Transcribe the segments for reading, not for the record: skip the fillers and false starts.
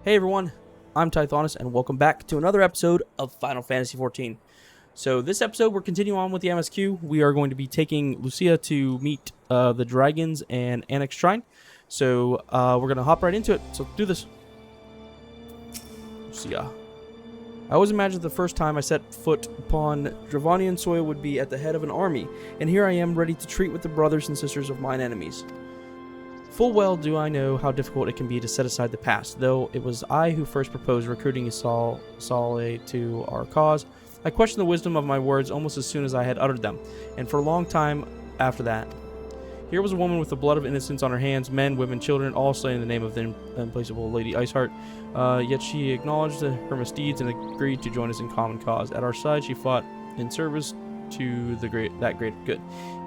Hey everyone, I'm Tythonus, and welcome back to another episode of Final Fantasy XIV. So this episode, we're continuing on with the MSQ. We are going to be taking Lucia to meet the dragons and Annex Shrine. So we're going to hop right into it. So do this. Lucia. I always imagined the first time I set foot upon Dravanian soil would be at the head of an army, and here I am ready to treat with the brothers and sisters of mine enemies. Full well do I know how difficult it can be to set aside the past, though it was I who first proposed recruiting Sale to our cause. I questioned the wisdom of my words almost as soon as I had uttered them, and for a long time after that. Here was a woman with the blood of innocence on her hands, men, women, children, all slain in the name of the implacable Lady Iceheart. Yet she acknowledged her misdeeds and agreed to join us in common cause. At our side she fought in service to that great good,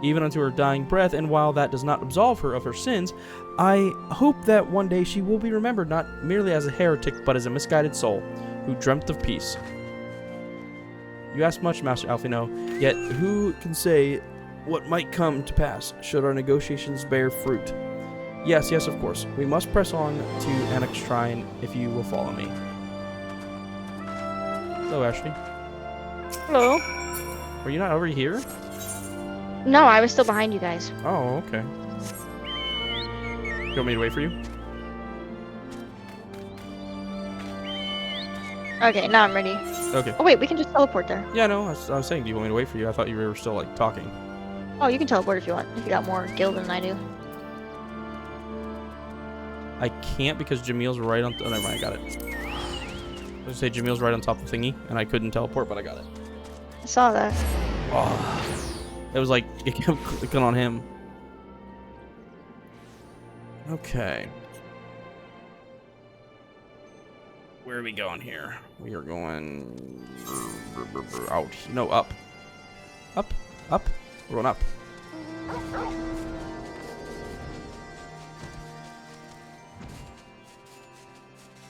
even unto her dying breath, and while that does not absolve her of her sins, I hope that one day she will be remembered not merely as a heretic, but as a misguided soul, who dreamt of peace. You ask much, Master Alfino, yet who can say what might come to pass, should our negotiations bear fruit? Yes, of course, we must press on to Annex Shrine, if you will follow me. Hello, Ashley. Hello. Were you not over here? No, I was still behind you guys. Oh, okay. You want me to wait for you? Okay, now I'm ready. Okay. Oh wait, we can just teleport there. Yeah, no, I was saying, do you want me to wait for you? I thought you were still, like, talking. Oh, you can teleport if you want, if you got more gil than I do. I can't because Jamil's right on... Oh, never mind, I got it. I was going to say Jamil's right on top of the thingy, and I couldn't teleport, but I got it. I saw that. Oh, it was like, it kept clicking on him. Okay. Where are we going here? We are going... out. No, up. Up. We're going up.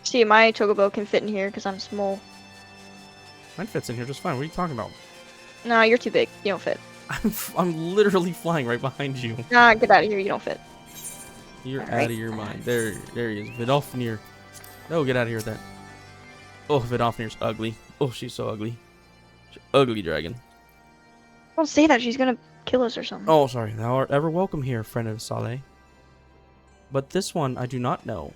See, my chocobo can fit in here because I'm small. Mine fits in here just fine. What are you talking about? No, you're too big. You don't fit. I'm literally flying right behind you. Nah, get out of here. You don't fit. You're out of your mind. There he is. Vidolfinir. No, get out of here with that. Oh, Vidolfinir's ugly. Oh, she's so ugly. She's an ugly dragon. Don't say that. She's gonna kill us or something. Oh, sorry. Thou art ever welcome here, friend of Sale. But this one I do not know.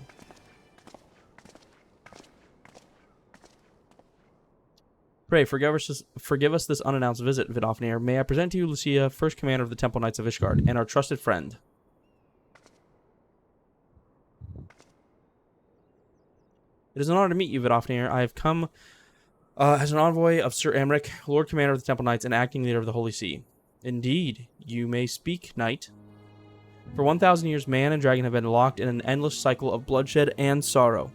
Pray, forgive us this unannounced visit, Vidolfinir. May I present to you Lucia, first commander of the Temple Knights of Ishgard, and our trusted friend. It is an honor to meet you, Vidolfinir. I have come as an envoy of Sir Amric, Lord Commander of the Temple Knights and acting leader of the Holy See. Indeed, you may speak, knight. For 1,000 years, man and dragon have been locked in an endless cycle of bloodshed and sorrow.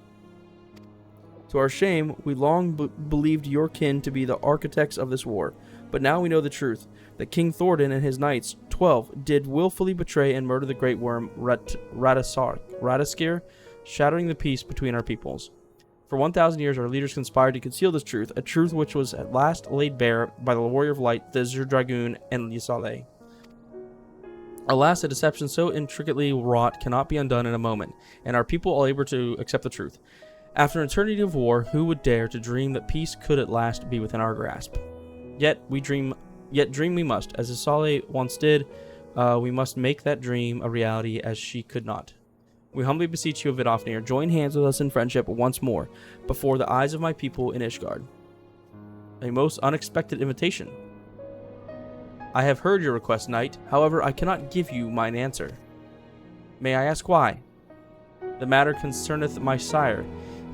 To our shame, we long believed your kin to be the architects of this war, but now we know the truth, that King Thordan and his knights, 12, did willfully betray and murder the great worm Radaskir, shattering the peace between our peoples. For 1,000 years, our leaders conspired to conceal this truth, a truth which was at last laid bare by the warrior of light, the Azure Dragoon, and Ysale. Alas, a deception so intricately wrought cannot be undone in a moment, and our people are able to accept the truth. After an eternity of war, who would dare to dream that peace could at last be within our grasp? Yet dream we must, as Ysale once did. We must make that dream a reality as she could not. We humbly beseech you, Vidolfinir, join hands with us in friendship once more, before the eyes of my people in Ishgard. A most unexpected invitation. I have heard your request, knight. However, I cannot give you mine answer. May I ask why? The matter concerneth my sire.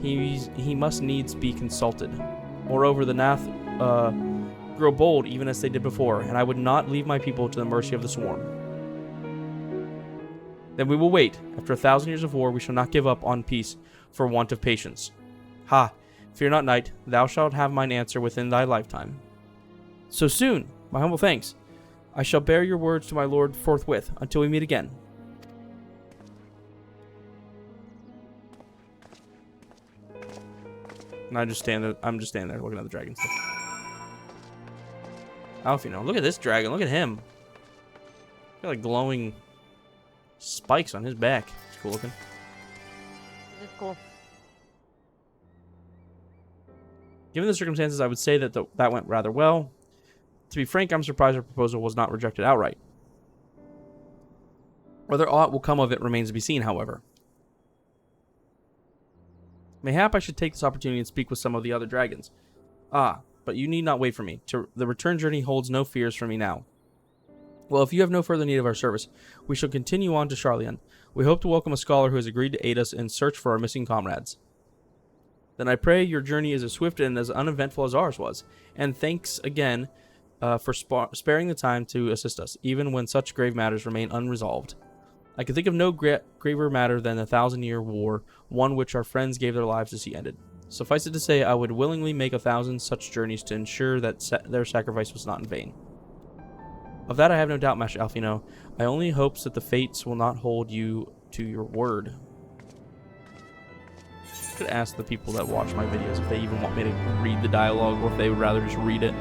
He must needs be consulted. Moreover, the Nath grow bold even as they did before, and I would not leave my people to the mercy of the swarm. Then we will wait. After 1,000 years of war, we shall not give up on peace for want of patience. Ha! Fear not, knight. Thou shalt have mine answer within thy lifetime. So soon! My humble thanks. I shall bear your words to my lord forthwith, until we meet again. And I'm just standing there looking at the dragon stuff. Alfino, look at this dragon. Look at him. Got like glowing spikes on his back. It's cool looking. This is cool. Given the circumstances, I would say that that went rather well. To be frank, I'm surprised our proposal was not rejected outright. Whether aught will come of it remains to be seen, however. Mayhap I should take this opportunity and speak with some of the other dragons. Ah, but you need not wait for me. The return journey holds no fears for me now. Well, if you have no further need of our service, we shall continue on to Charlian. We hope to welcome a scholar who has agreed to aid us in search for our missing comrades. Then I pray your journey is as swift and as uneventful as ours was. And thanks again for sparing the time to assist us, even when such grave matters remain unresolved. I can think of no graver matter than the 1,000-year war, one which our friends gave their lives to see ended. Suffice it to say, I would willingly make 1,000 such journeys to ensure that their sacrifice was not in vain. Of that I have no doubt, Master Alfino. I only hope that the fates will not hold you to your word. I could ask the people that watch my videos if they even want me to read the dialogue or if they would rather just read it.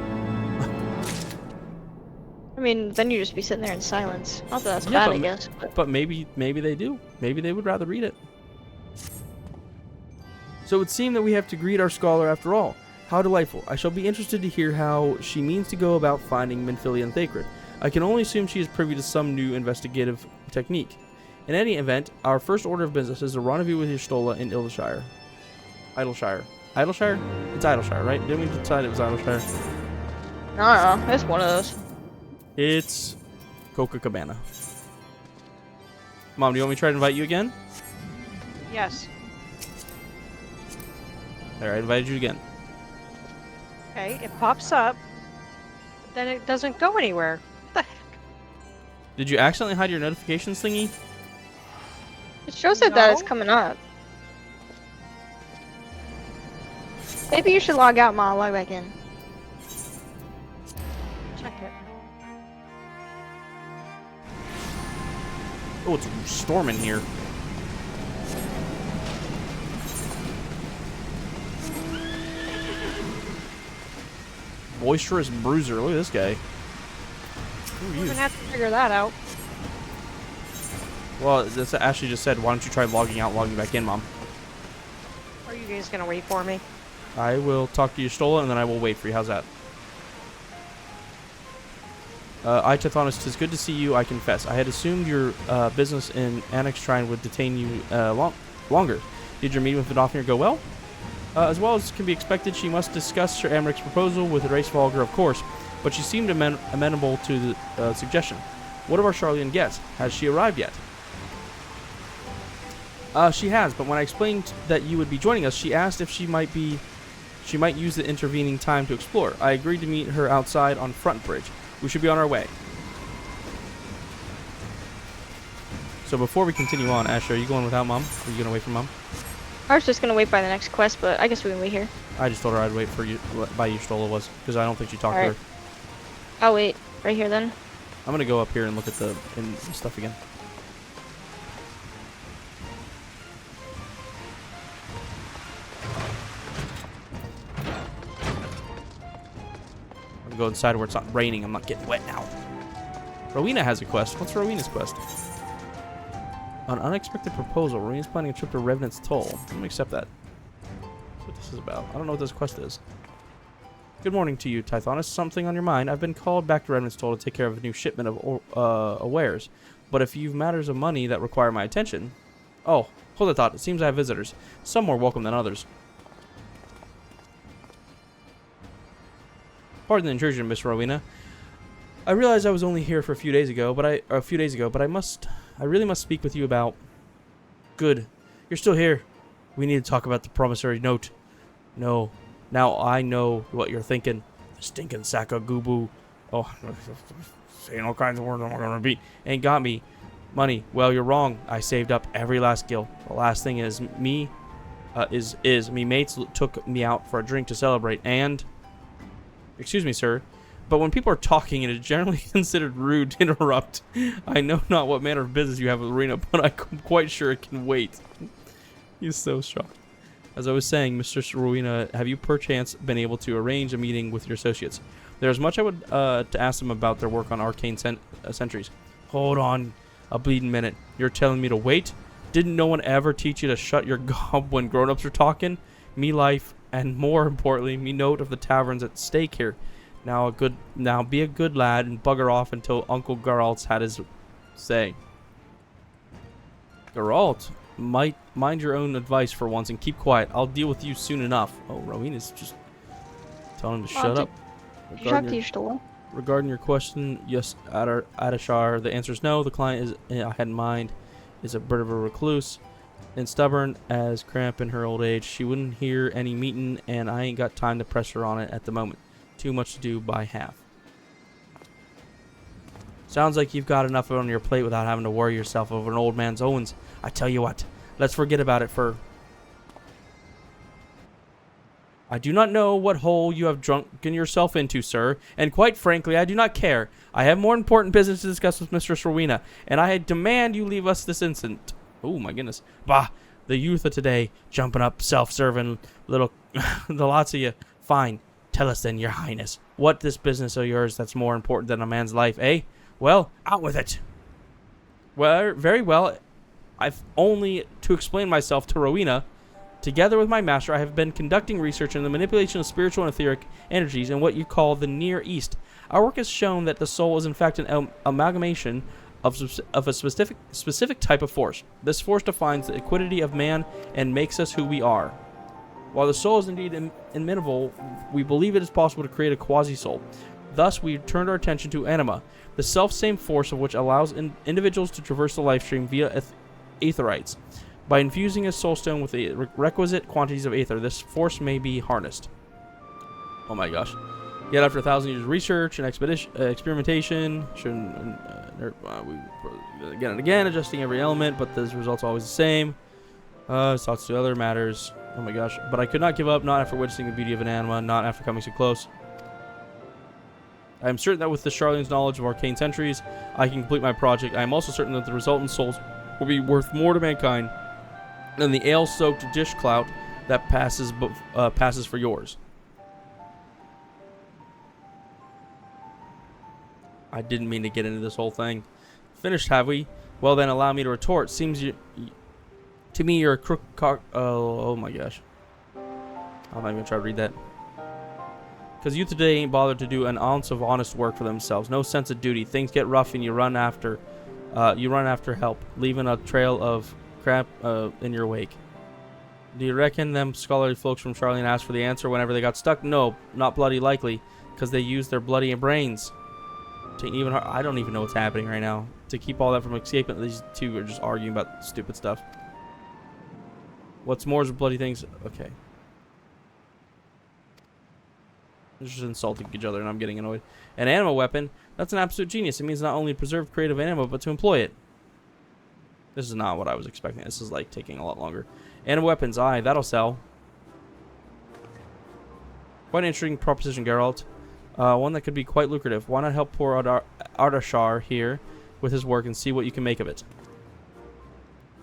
I mean, then you just be sitting there in silence. Not that that's bad, I guess. But maybe they do. Maybe they would rather read it. So it would seem that we have to greet our scholar after all. How delightful. I shall be interested to hear how she means to go about finding Minfilia Thacred. I can only assume she is privy to some new investigative technique. In any event, our first order of business is a rendezvous with Y'shtola in Idleshire. Idleshire? It's Idleshire, right? Didn't we decide it was Idleshire? I don't know. It's one of those. It's Copacabana. Mom, do you want me to try to invite you again? Yes. There, I invited you again. Okay, it pops up, but then it doesn't go anywhere. What the heck? Did you accidentally hide your notifications thingy? It shows it that it's No. coming up. Maybe you should log out, Ma. Log back in. Check it. Oh, it's storming here. Boisterous Bruiser. Look at this guy. Who are We're you? gonna have to figure that out. Well, this Ashley just said, why don't you try logging out, logging back in, Mom? Are you guys gonna wait for me? I will talk to Y'shtola, and then I will wait for you. How's that? Tithonus, 'tis good to see you, I confess. I had assumed your business in Annex Shrine would detain you longer. Did your meeting with Vidofnir go well? As well as can be expected, she must discuss Sir Amaric's proposal with Race Volger, of course, but she seemed amenable to the suggestion. What of our Charlian guest? Has she arrived yet? She has, but when I explained that you would be joining us, she asked if she might use the intervening time to explore. I agreed to meet her outside on Front Bridge. We should be on our way. So before we continue on, Ashley, are you going without Mom? Are you going to wait for Mom? I was just gonna wait by the next quest, but I guess we can wait here. I just told her I'd wait for you by Y'shtola was, because I don't think she talked to her. I'll wait right here then. I'm going to go up here and look at the stuff again. I'm going to go inside where it's not raining. I'm not getting wet now. Rowena has a quest. What's Rowena's quest? An unexpected proposal. Rowena's planning a trip to Revenant's Toll. I'm going to accept that. That's what this is about. I don't know what this quest is. Good morning to you, Tithonus. Something on your mind? I've been called back to Revenant's Toll to take care of a new shipment of wares. But if you've matters of money that require my attention... Oh, hold a thought. It seems I have visitors. Some more welcome than others. Pardon the intrusion, Miss Rowena. I realized I was only here for a few days ago, but I really must speak with you about... Good. You're still here. We need to talk about the promissory note. No. Now I know what you're thinking. The stinking sack of goo-boo. Oh, saying all kinds of words I'm not going to repeat. Ain't got me. Money. Well, you're wrong. I saved up every last gil. The last thing is me mates took me out for a drink to celebrate and... Excuse me, sir. But when people are talking, it is generally considered rude to interrupt. I know not what manner of business you have with Rowena, but I'm quite sure it can wait. He's so shocked. As I was saying, Mr. Rowena, have you perchance been able to arrange a meeting with your associates? There's much I would to ask them about their work on arcane sentries. Hold on a bleeding minute. You're telling me to wait? Didn't no one ever teach you to shut your gob when grown-ups are talking? Me life and more importantly, me note of the taverns at stake here. Now be a good lad and bugger off until Uncle Geralt's had his say. Geralt, might mind your own advice for once and keep quiet. I'll deal with you soon enough. Oh, Rowena's just telling him to shut up. Regarding your question, yes, Adashar, the answer is no. The client I had in mind is a bit of a recluse and stubborn as cramp in her old age. She wouldn't hear any meeting, and I ain't got time to press her on it at the moment. Too much to do by half. Sounds like you've got enough on your plate without having to worry yourself over an old man's owens. I tell you what, let's forget about it for... I do not know what hole you have drunken yourself into, sir, and quite frankly, I do not care. I have more important business to discuss with Mistress Rowena, and I demand you leave us this instant. Oh, my goodness. Bah, the youth of today, jumping up, self-serving, little... the lots of you. Fine, tell us then, your highness, what this business of yours that's more important than a man's life, eh? Well, out with it. Well, very well. I've only to explain myself to Rowena. Together with my master, I have been conducting research in the manipulation of spiritual and etheric energies in what you call the Near East. Our work has shown that the soul is in fact an amalgamation of a specific type of force. This force defines the equity of man and makes us who we are. While the soul is indeed inimitable, we believe it is possible to create a quasi-soul. Thus, we turned our attention to anima, the self-same force of which allows individuals to traverse the life stream via aetherites. By infusing a soul stone with the requisite quantities of aether, this force may be harnessed. Oh my gosh. Yet after 1,000 years of research and experimentation, again and again, adjusting every element, but the result's always the same. Thoughts to other matters. Oh my gosh. But I could not give up, not after witnessing the beauty of an anima, not after coming so close. I am certain that with the Charlatan's knowledge of arcane centuries, I can complete my project. I am also certain that the resultant souls will be worth more to mankind than the ale-soaked dish clout that passes for yours. I didn't mean to get into this whole thing. Finished, have we? Well then, allow me to retort. Seems to me you're a crook cock... Oh my gosh. I'm not even gonna try to read that. Because you today ain't bothered to do an ounce of honest work for themselves. No sense of duty. Things get rough and you run after help, leaving a trail of crap in your wake. Do you reckon them scholarly folks from Charlene asked for the answer whenever they got stuck? No, not bloody likely, because they used their bloody brains. I don't even know what's happening right now. To keep all that from escaping, these two are just arguing about stupid stuff. What's more is bloody things. Okay. They're just insulting each other and I'm getting annoyed. An anima weapon? That's an absolute genius. It means not only to preserve creative anima, but to employ it. This is not what I was expecting. This is like taking a lot longer. Anima weapons, aye, that'll sell. Quite an interesting proposition, Geralt. One that could be quite lucrative. Why not help poor Ardashar here with his work and see what you can make of it?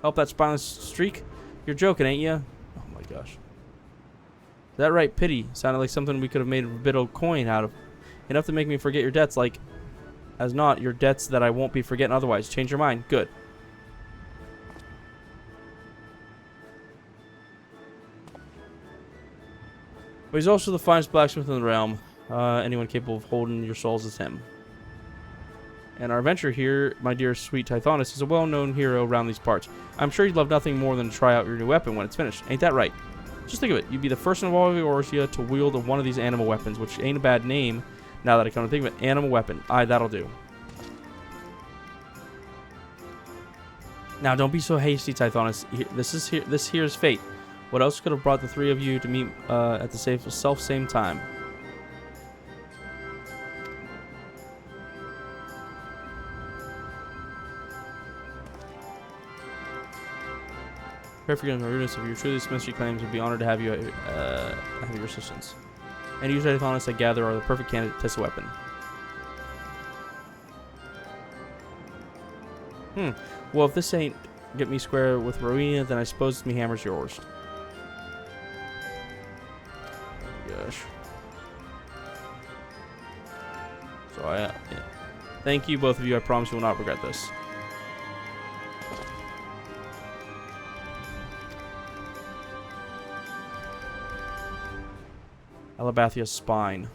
Help that spineless streak? You're joking, ain't ya? Oh my gosh. Is that right? Pity. Sounded like something we could have made a bit of coin out of. Enough to make me forget your debts, like as not your debts that I won't be forgetting otherwise. Change your mind. Good. But he's also the finest blacksmith in the realm. Anyone capable of holding your souls is him. And our adventurer here, my dear sweet Tithonus, is a well-known hero around these parts. I'm sure you'd love nothing more than to try out your new weapon when it's finished. Ain't that right? Just think of it. You'd be the first in all of Eorzea to wield one of these animal weapons, which ain't a bad name now that I come to think of it. Animal weapon. Aye, that'll do. Now, don't be so hasty, Tithonus. This here is fate. What else could have brought the three of you to meet at the same time? Pray for your rudeness. If you truly dismiss your claims, would be honored to have you have your assistance. And you, Tithonus, I gather, are the perfect candidate to test a weapon. Well, if this ain't get me square with Rowena, then I suppose me hammer's yours. Gosh. So yeah. Thank you, both of you. I promise you will not regret this. Alabathia spine.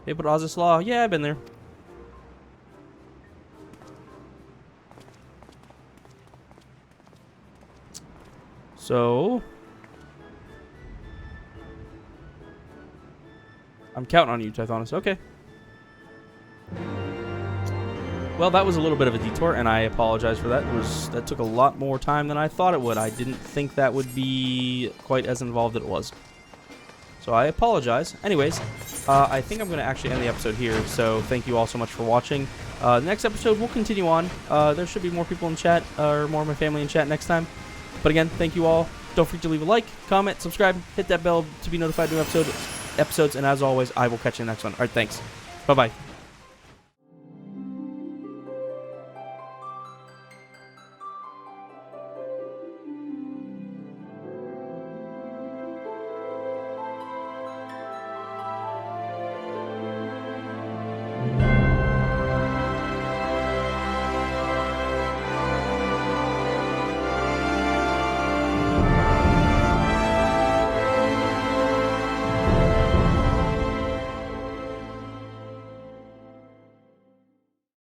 Hey, but Ozislaw, yeah, I've been there. So I'm counting on you, Tithonus. Okay. Well, that was a little bit of a detour, and I apologize for that. That took a lot more time than I thought it would. I didn't think that would be quite as involved as it was. So I apologize. Anyways, I think I'm going to actually end the episode here, so thank you all so much for watching. The next episode, we'll continue on. There should be more people in chat, or more of my family in chat next time. But again, thank you all. Don't forget to leave a like, comment, subscribe, hit that bell to be notified of new episodes, and as always, I will catch you in the next one. Alright, thanks. Bye-bye.